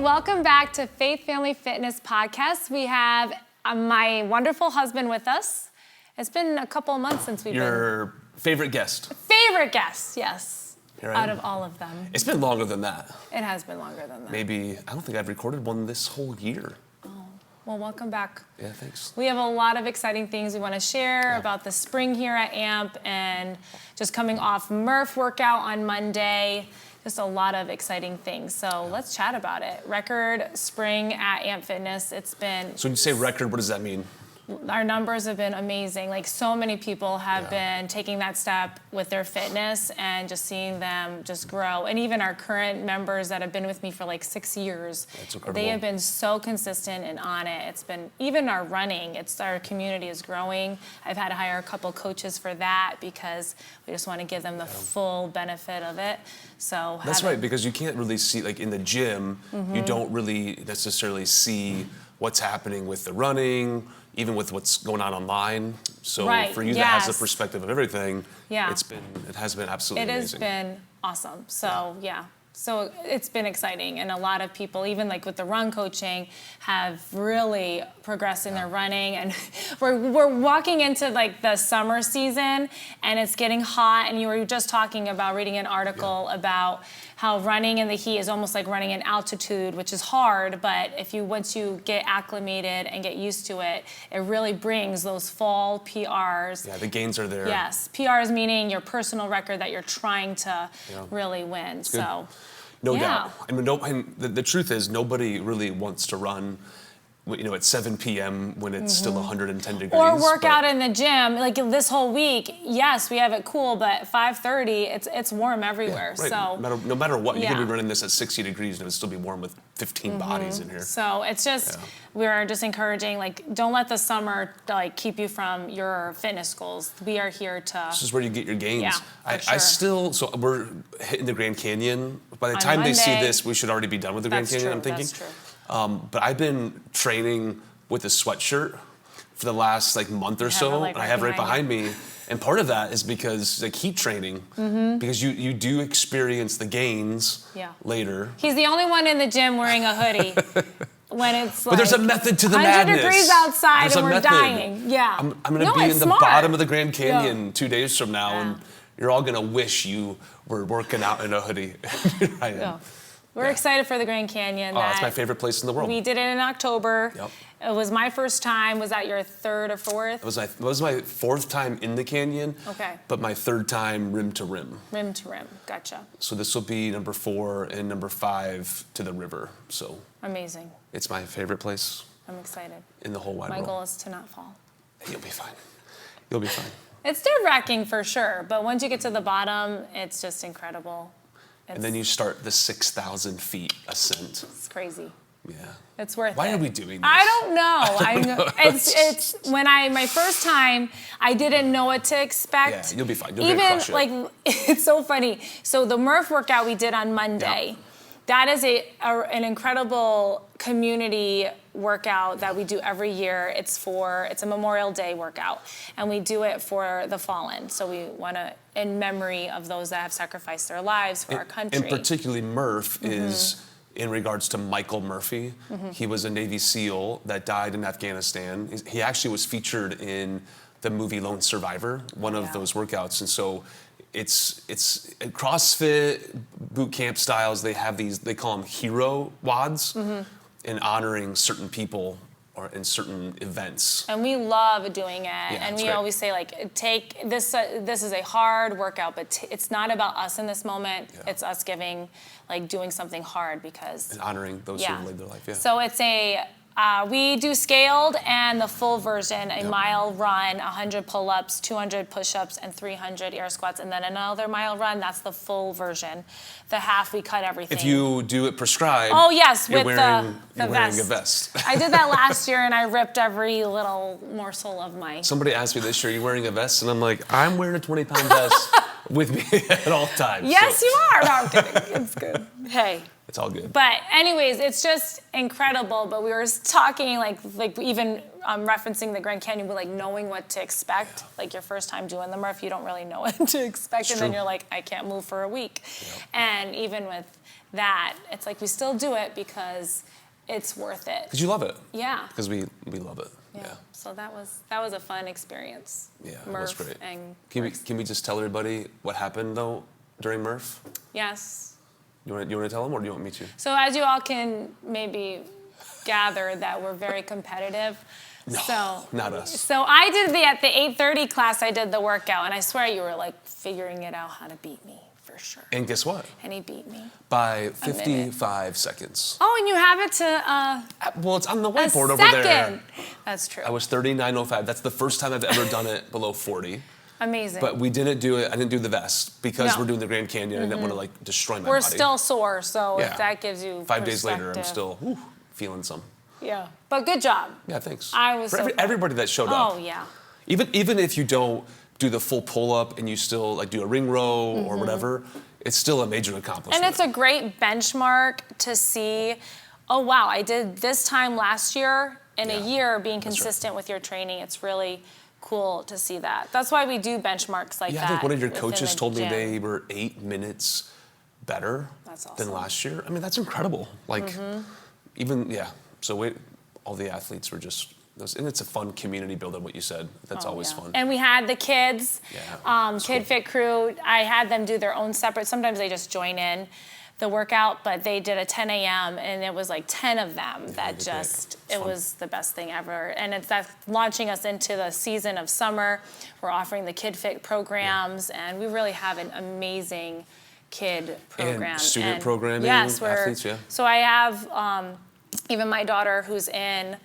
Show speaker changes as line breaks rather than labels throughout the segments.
welcome back to Faith Family Fitness Podcast. We have my wonderful husband with us. It's been a couple of months since we've been...
Your favorite guest.
Favorite guest, yes.
Here I am.
Out of all of them.
It's been longer than that.
It has been longer than that.
Maybe, I don't think I've recorded one this whole year.
Oh, well, welcome back.
Yeah, thanks.
We have a lot of exciting things we want to share about the spring here at AMP and just coming off Murph workout on Monday. Just a lot of exciting things. So let's chat about it. Record spring at AMP Fitness. It's been...
So when you say record, what does that mean?
Our numbers have been amazing. Like, so many people have been taking that step with their fitness and just seeing them just grow. And even our current members that have been with me for like 6 years, they have been so consistent and on it. It's been, even our running, our community is growing. I've had to hire a couple coaches for that because we just want to give them the full benefit of it. So
that's right, because you can't really see, like in the gym, you don't really necessarily see what's happening with the running, even with what's going on online. So for you that has the perspective of everything, it has been absolutely amazing.
It has been awesome. So so it's been exciting, and a lot of people, even like with the run coaching, have really progressed in their running. And we're walking into like the summer season, and it's getting hot. And you were just talking about reading an article about how running in the heat is almost like running in altitude, which is hard. But once you get acclimated and get used to it, it really brings those fall PRs.
Yeah, the gains are there.
Yes, PRs meaning your personal record that you're trying to really win. So.
No doubt. I mean, the truth is, nobody really wants to run, at 7 p.m. when it's still 110 degrees.
Or work out in the gym. Like this whole week, yes, we have it cool, but 5:30, it's warm everywhere.
Yeah, right.
So
no matter what, you could be running this at 60 degrees and it would still be warm with 15 bodies in here.
So it's just, we're just encouraging, like, don't let the summer keep you from your fitness goals. We are here to...
This is where you get your gains.
Yeah,
I still, so we're hitting the Grand Canyon. By the time they see this, we should already be done with the Grand Canyon, I'm thinking.
That's true.
But I've been training with a sweatshirt for the last month or so. I have it right behind me. And part of that is because heat training, because you do experience the gains later.
He's the only one in the gym wearing a hoodie. When it's
but there's a method to the madness.
100 degrees outside and we're dying. Yeah.
I'm going to be in the bottom of the Grand Canyon 2 days from now, and you're all going to wish you were working out in a hoodie. I am.
We're excited for the Grand Canyon.
Oh, it's my favorite place in the world.
We did it in October. Yep. It was my first time. Was that your third or fourth?
It was my fourth time in the canyon.
Okay.
But my third time rim to rim.
Rim to rim. Gotcha.
So this will be number 4 and number 5 to the river. So
amazing.
It's my favorite place.
I'm excited.
In the whole wide world.
My goal is to not fall.
You'll be fine. You'll be fine.
It's nerve-wracking for sure, but once you get to the bottom, it's just incredible.
And then you start the 6,000 feet ascent.
It's crazy.
Yeah.
It's worth it.
Why are we doing this?
I don't know. It's when my first time, I didn't know what to expect.
Yeah, you'll be fine. You'll crush it.
It's so funny. So the Murph workout we did on Monday, that is an incredible community workout that we do every year. It's a Memorial Day workout, and we do it for the fallen. So we want to, in memory of those that have sacrificed their lives for our country.
And particularly Murph is in regards to Michael Murphy. He was a Navy SEAL that died in Afghanistan. He actually was featured in the movie Lone Survivor, one of those workouts. And so it's CrossFit boot camp styles. They have they call them hero WODs, in honoring certain people or in certain events.
And we love doing it. And we always say, take this. This is a hard workout, but it's not about us in this moment. It's us doing something hard because
and honoring those who lived their life. Yeah.
So it's we do scaled and the full version, a mile run, 100 pull-ups, 200 push-ups, and 300 air squats, and then another mile run. That's the full version. The half, we cut everything.
If you do it prescribed,
oh yes,
you're
with
wearing
the
a vest.
I did that last year, and I ripped every little morsel of my...
Somebody asked me this year, are you wearing a vest? And I'm like, I'm wearing a 20-pound vest with me at all times.
Yes, you are. No, I'm kidding. It's good. Hey.
It's all good.
But anyways, it's just incredible. But we were talking even referencing the Grand Canyon, but like knowing what to expect. Like your first time doing the Murph, you don't really know what to expect, and then you're like, I can't move for a week. And even with that, it's like we still do it because it's worth it.
Because you love it.
Yeah.
Because we love it. Yeah.
So that was a fun experience.
Yeah,
Murph
that was great.
And
can we just tell everybody what happened though during Murph?
Yes.
You want to tell them, or do you want me to?
So as you all can maybe gather, that we're very competitive.
No, not us.
So I did at the 8:30 class. I did the workout, and I swear you were like figuring it out how to beat me for sure.
And guess what?
And he beat me
by 55 seconds.
Oh, and you have it to
well, it's on the whiteboard over there.
That's true.
I was 39:05. That's the first time I've ever done it below 40.
Amazing.
But we didn't do it. I didn't do the vest because we're doing the Grand Canyon. I didn't want to like destroy my body.
We're still sore, so if that gives you
5 days later, I'm still feeling some.
Yeah, but good job.
Yeah, thanks.
I was
for everybody that showed up.
Oh yeah.
Even if you don't do the full pull up and you still like do a ring row or whatever, it's still a major accomplishment.
And it's a great benchmark to see. Oh wow, I did this time last year. In a year, being consistent with your training, it's really cool to see that. That's why we do benchmarks like that.
Yeah, I think one of your coaches told me
gym.
they were 8 minutes better than last year. I mean, that's incredible. Like, so all the athletes were just, and it's a fun community building, what you said. That's always fun.
And we had the kids, Kid Fit crew. I had them do their own separate, sometimes they just join in the workout, but they did a 10 a.m. and it was like 10 of them it was the best thing ever. And that's launching us into the season of summer. We're offering the Kid Fit programs, and we really have an amazing kid program.
And student programming,
yes,
athletes,
So I have even my daughter who's in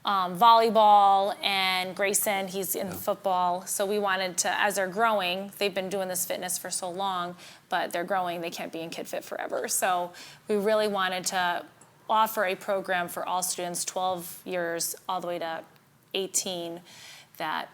volleyball, and Grayson, he's in football. So we wanted to, as they're growing, they've been doing this fitness for so long, but they're growing, they can't be in Kid Fit forever. So we really wanted to offer a program for all students, 12 years all the way to 18, that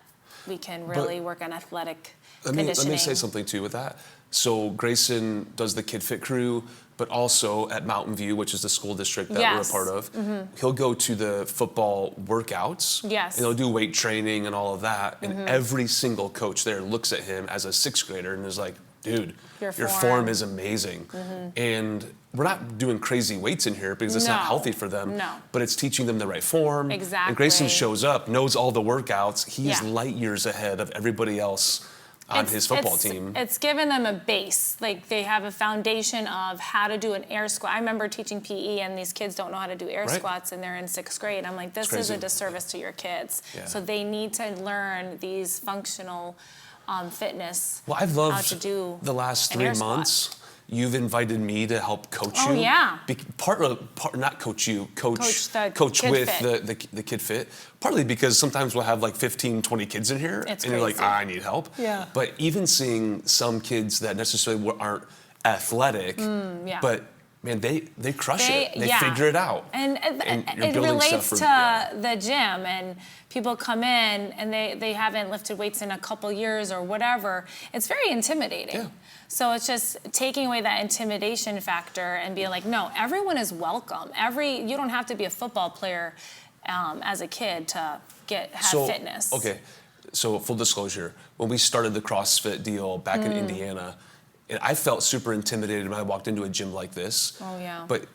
we can really work on athletic conditioning.
Let me say something too with that. So Grayson does the Kid Fit crew, but also at Mountain View, which is the school district that we're a part of, he'll go to the football workouts.
Yes.
And he'll do weight training and all of that. And every single coach there looks at him as a 6th grader and is like, dude, your form is amazing. And we're not doing crazy weights in here because it's not healthy for them.
No.
But it's teaching them the right form.
Exactly.
And Grayson shows up, knows all the workouts. He's light years ahead of everybody else on his football team.
It's given them a base. Like, they have a foundation of how to do an air squat. I remember teaching PE, and these kids don't know how to do air squats, and they're in 6th grade. I'm like, this is a disservice to your kids. Yeah. So they need to learn these functional fitness.
Well, I've loved
how to do
the last 3 months. You've invited me to help coach you.
Oh, yeah.
Not coach you, coach
with
the Kid Fit. Partly because sometimes we'll have like 15, 20 kids in here, and you're like, I need help.
Yeah.
But even seeing some kids that necessarily aren't athletic, but man, they crush it. They figure it out.
And it relates to the gym, and people come in and they haven't lifted weights in a couple years or whatever. It's very intimidating.
Yeah.
So it's just taking away that intimidation factor and being like, no, everyone is welcome. You don't have to be a football player as a kid to have fitness.
Okay, so full disclosure, when we started the CrossFit deal back in Indiana, and I felt super intimidated when I walked into a gym like this.
Oh, yeah.
But,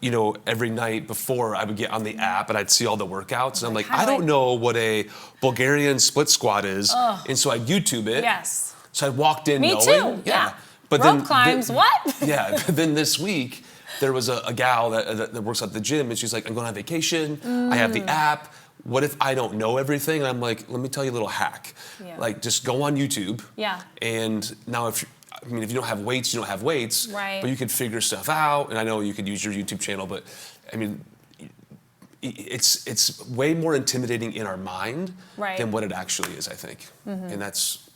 every night before I would get on the app and I'd see all the workouts. And I'm like, I don't know what a Bulgarian split squat is. Ugh. And so I YouTube it.
Yes.
So I walked in knowing.
Me too. Yeah.
But
rope climbs, what?
Yeah. But then this week, there was a gal that works at the gym, and she's like, I'm going on vacation. I have the app. What if I don't know everything? And I'm like, let me tell you a little hack. Yeah. Like, just go on YouTube. Yeah. And now if you don't have weights, you don't have weights.
Right.
But you could figure stuff out. And I know you could use your YouTube channel, but I mean, it's way more intimidating in our mind than what it actually is, I think. And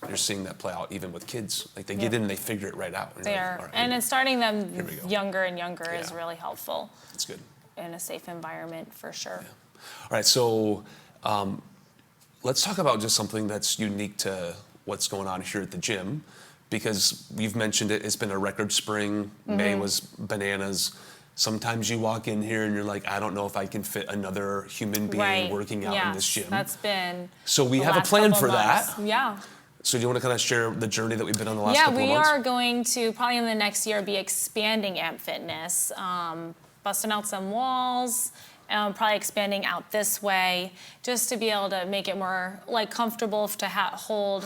you're seeing that play out even with kids. Like, they get in and they figure it right out.
They are. And it's starting them younger and younger is really helpful.
That's good.
In a safe environment, for sure.
Yeah. All right, so let's talk about just something that's unique to what's going on here at the gym, because you've mentioned it. It's been a record spring. May was bananas. sometimes you walk in here and you're like, I don't know if I can fit another human being working out in this gym.
That's been
so we have a plan for that.
Yeah.
So do you want to kind of share the journey that we've been on the last couple of months?
Yeah, we are going to probably in the next year be expanding Amp Fitness, busting out some walls, probably expanding out this way, just to be able to make it more like comfortable to hold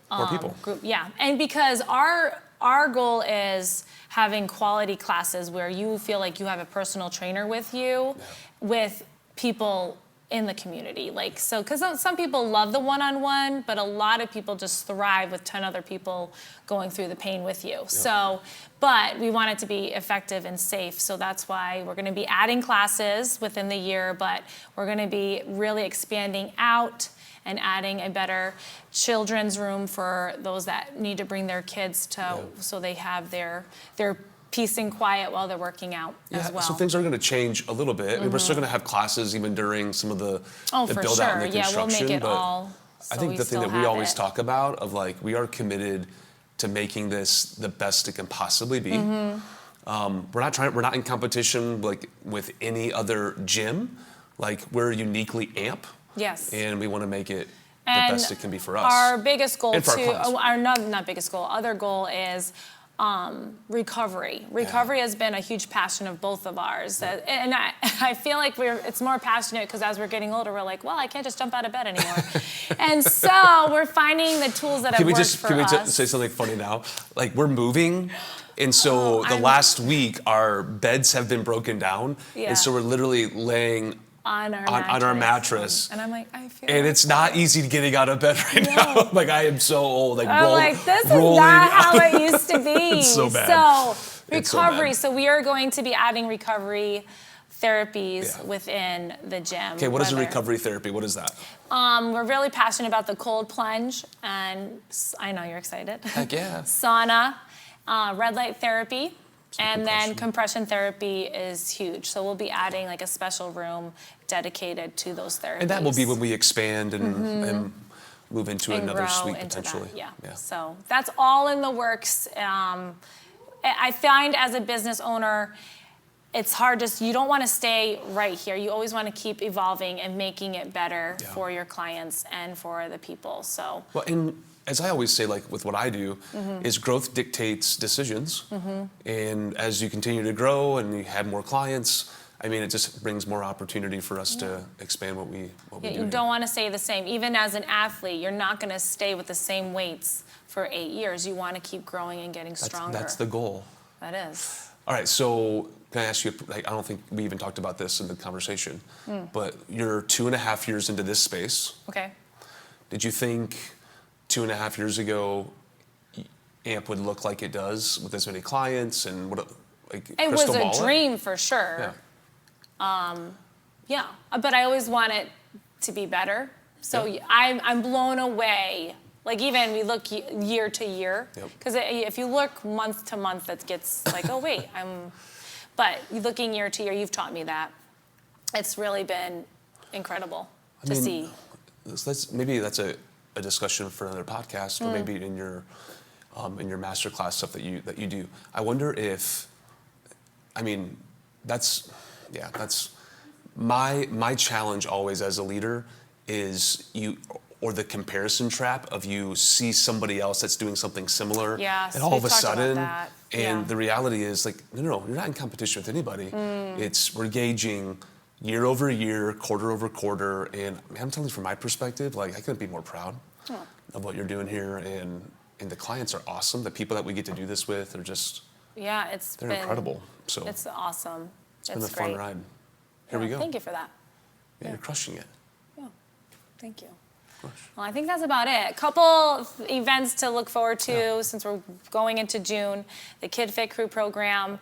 more people.
Group. Yeah, and because our goal is having quality classes where you feel like you have a personal trainer with you, with people in the community, like, so, because some people love the one-on-one, but a lot of people just thrive with 10 other people going through the pain with you. So, but we want it to be effective and safe, so that's why we're going to be adding classes within the year, but we're going to be really expanding out and adding a better children's room for those that need to bring their kids to, so they have their peace and quiet while they're working out as well.
So things are going to change a little bit. I mean, we're still going to have classes even during some of the build out and the construction.
Yeah, we'll make it all.
I think the thing that we always talk about of like, we are committed to making this the best it can possibly be. We're not in competition like with any other gym. Like, we're uniquely Amp.
Yes.
And we want to make it the best it can be for us.
Our biggest goal
not
biggest goal, other goal is recovery. Recovery has been a huge passion of both of ours. And I feel like it's more passionate because as we're getting older, we're like, well, I can't just jump out of bed anymore. And so we're finding the tools that have worked for us.
Can we just say something funny now? Like, we're moving. And so last week, our beds have been broken down. Yeah. And so we're literally laying on our mattress.
And I'm like, I feel
and it's not easy getting out of bed right now. Like, I am so old. Like,
this is not how it used to be.
It's so bad.
So recovery. So we are going to be adding recovery therapies within the gym.
Okay, what is a recovery therapy? What is that?
We're really passionate about the cold plunge, and I know you're excited.
Heck yeah.
Sauna, red light therapy. And then compression therapy is huge. So we'll be adding like a special room dedicated to those therapies.
And that will be when we expand and move into another suite potentially.
Yeah. So that's all in the works. I find as a business owner, it's hard you don't want to stay right here. You always want to keep evolving and making it better for your clients and for the people. So.
Well, and as I always say, like with what I do, is growth dictates decisions. And as you continue to grow and you have more clients, I mean, it just brings more opportunity for us to expand what we do.
You don't want to stay the same. Even as an athlete, you're not going to stay with the same weights for 8 years. You want to keep growing and getting stronger.
That's the goal.
That is.
All right, so can I ask you, like, I don't think we even talked about this in the conversation, but you're 2.5 years into this space.
Okay.
Did you think 2.5 years ago Amp would look like it does with as many clients and what, like,
it was a dream for sure. But I always want it to be better. So I'm blown away. Like, even we look year to year, because if you look month to month, it gets like, oh wait, but looking year to year, you've taught me that. It's really been incredible to see.
Maybe that's a discussion for another podcast, or maybe in your masterclass stuff that you do. I wonder if, I mean, that's my challenge always as a leader is or the comparison trap of you see somebody else that's doing something similar, and all of a sudden, and the reality is like, no, you're not in competition with anybody. We're gauging year over year, quarter over quarter, and I'm telling you from my perspective, like, I couldn't be more proud of what you're doing here, and the clients are awesome. The people that we get to do this with are just they're incredible. So
it's awesome.
It's been a fun ride. Here we go.
Thank you for that.
Yeah, you're crushing it.
Yeah, thank you. Well, I think that's about it. A couple events to look forward to since we're going into June. The Kid Fit Crew program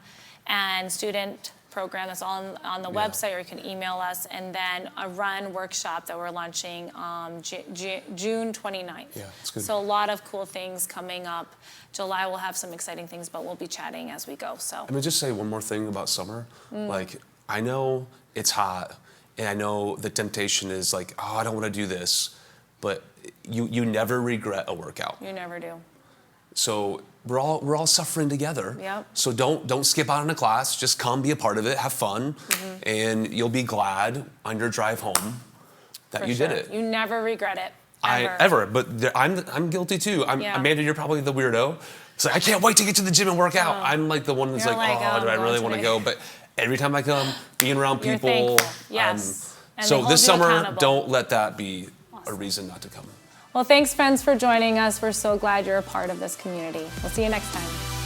and student program that's all on the website, or you can email us. And then a run workshop that we're launching June 29th.
Yeah, that's good.
So a lot of cool things coming up. July we'll have some exciting things, but we'll be chatting as we go. So I'm
gonna just say one more thing about summer. Like, I know it's hot, and I know the temptation is like, oh, I don't want to do this. But you never regret a workout.
You never do.
So we're all suffering together.
Yep.
So don't skip out on a class. Just come, be a part of it, have fun, and you'll be glad on your drive home that you did it.
You never regret it.
But I'm guilty too. Amanda, you're probably the weirdo. It's like, I can't wait to get to the gym and work out. I'm like the one that's like, oh, do I really want to go? But every time I come, being around people.
Yes.
So this summer, don't let that be a reason not to come.
Well, thanks, friends, for joining us. We're so glad you're a part of this community. We'll see you next time.